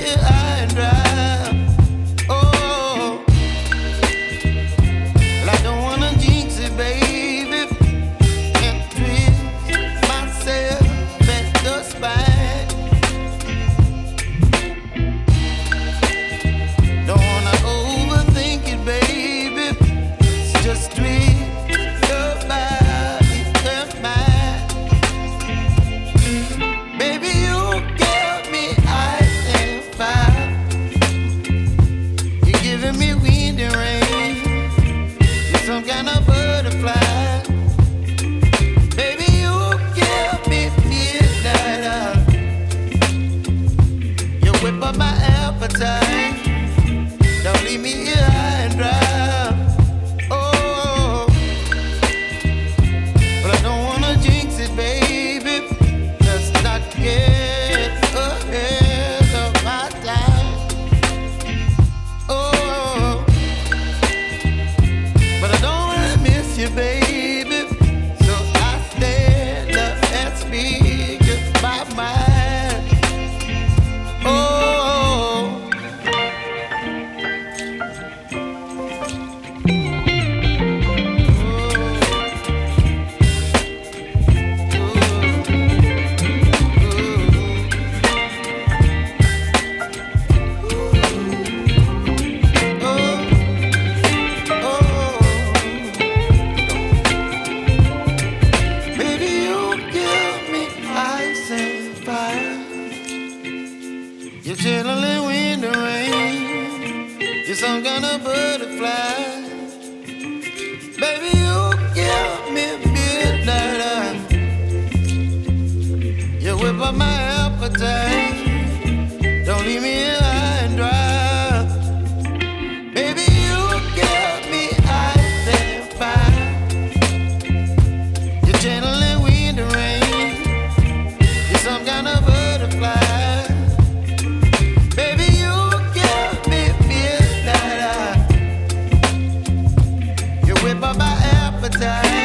here high and dry. Oh, well, I don't wanna jinx it, baby, and twist myself at the spine. Don't wanna overthink it, baby. It's just twist your body and mine. Baby, you give me ice and fire. You're giving me wind and rain. You're some kind of butterfly. Baby, you give me midnight. You whip up my appetite. Don't leave me here high and dry. Oh, but I don't wanna jinx it, baby. Let's not get ahead of my time. Oh, but I don't wanna miss you, baby. So I stand up and speak just my mind. Oh. Baby, you give me ice and fire. You're channeling wind and rain. You're some kind of butterfly. Baby, you give me midnight. You whip up my appetite. Don't leave me here high and dry. Baby, you give me ice and fire. You're channeling wind and rain. You're some kind of butterfly. Baby, you give me midnight. You whip up my appetite.